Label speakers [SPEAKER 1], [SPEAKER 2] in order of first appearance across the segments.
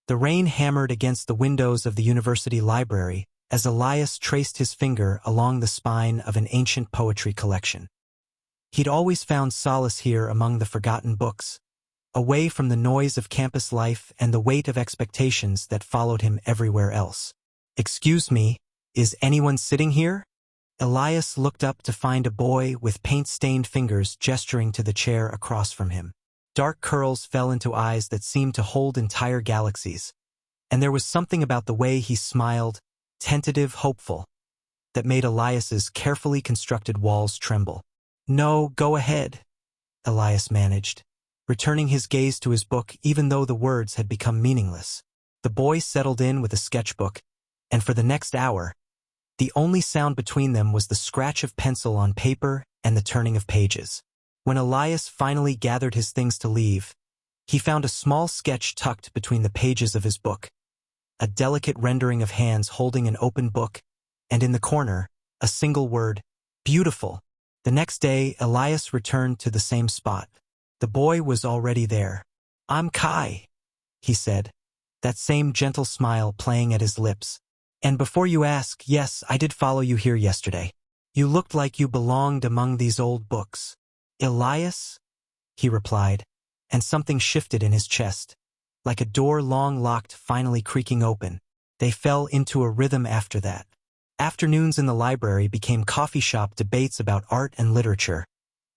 [SPEAKER 1] The rain hammered against the windows of the university library as Elias traced his finger along the spine of an ancient poetry collection. He'd always found solace here among the forgotten books, away from the noise of campus life and the weight of expectations that followed him everywhere else. "Excuse me, is anyone sitting here?" Elias looked up to find a boy with paint-stained fingers gesturing to the chair across from him. Dark curls fell into eyes that seemed to hold entire galaxies, and there was something about the way he smiled, tentative, hopeful, that made Elias's carefully constructed walls tremble. "No, go ahead," Elias managed, returning his gaze to his book even though the words had become meaningless. The boy settled in with a sketchbook, and for the next hour, the only sound between them was the scratch of pencil on paper and the turning of pages. When Elias finally gathered his things to leave, he found a small sketch tucked between the pages of his book, a delicate rendering of hands holding an open book, and in the corner, a single word, "Beautiful." The next day, Elias returned to the same spot. The boy was already there. "I'm Kai," he said, that same gentle smile playing at his lips. "And before you ask, yes, I did follow you here yesterday. You looked like you belonged among these old books." "Elias?" he replied, and something shifted in his chest, like a door long locked finally creaking open. They fell into a rhythm after that. Afternoons in the library became coffee shop debates about art and literature,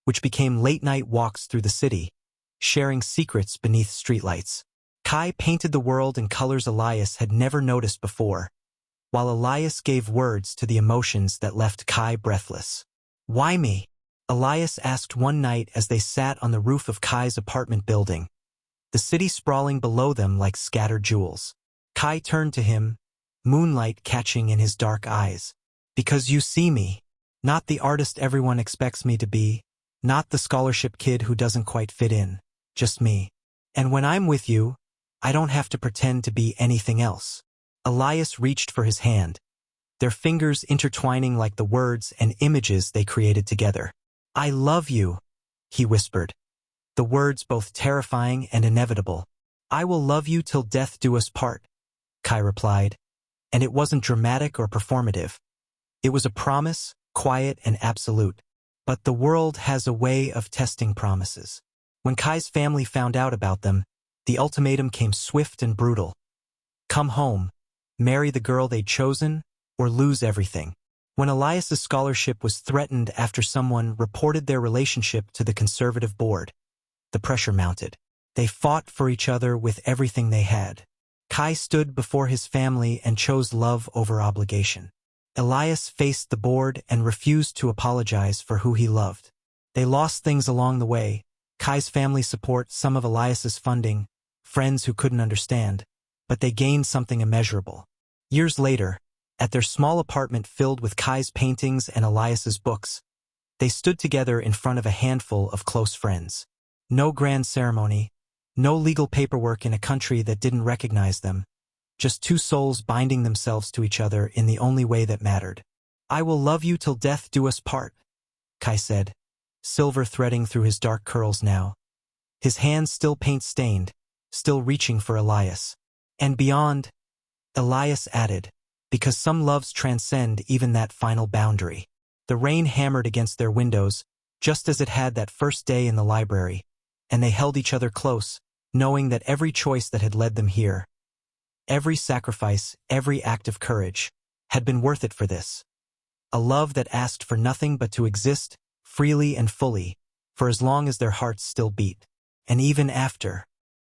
[SPEAKER 1] which became late-night walks through the city, sharing secrets beneath streetlights. Kai painted the world in colors Elias had never noticed before, while Elias gave words to the emotions that left Kai breathless. "Why me?" Elias asked one night as they sat on the roof of Kai's apartment building, the city sprawling below them like scattered jewels. Kai turned to him, moonlight catching in his dark eyes. "Because you see me. Not the artist everyone expects me to be, not the scholarship kid who doesn't quite fit in, just me. And when I'm with you, I don't have to pretend to be anything else." Elias reached for his hand, their fingers intertwining like the words and images they created together. "I love you," he whispered, the words both terrifying and inevitable. "I will love you till death do us part," Kai replied, and it wasn't dramatic or performative. It was a promise, quiet and absolute. But the world has a way of testing promises. When Kai's family found out about them, the ultimatum came swift and brutal. Come home, marry the girl they'd chosen, or lose everything. When Elias's scholarship was threatened after someone reported their relationship to the conservative board, the pressure mounted. They fought for each other with everything they had. Kai stood before his family and chose love over obligation. Elias faced the board and refused to apologize for who he loved. They lost things along the way: Kai's family support, some of Elias's funding, friends who couldn't understand, but they gained something immeasurable. Years later, at their small apartment filled with Kai's paintings and Elias's books, they stood together in front of a handful of close friends. No grand ceremony, no legal paperwork in a country that didn't recognize them, just two souls binding themselves to each other in the only way that mattered. "I will love you till death do us part," Kai said, silver threading through his dark curls now. His hands still paint-stained, still reaching for Elias. "And beyond," Elias added, "because some loves transcend even that final boundary." The rain hammered against their windows, just as it had that first day in the library, and they held each other close, knowing that every choice that had led them here, every sacrifice, every act of courage, had been worth it for this. A love that asked for nothing but to exist, freely and fully, for as long as their hearts still beat. And even after,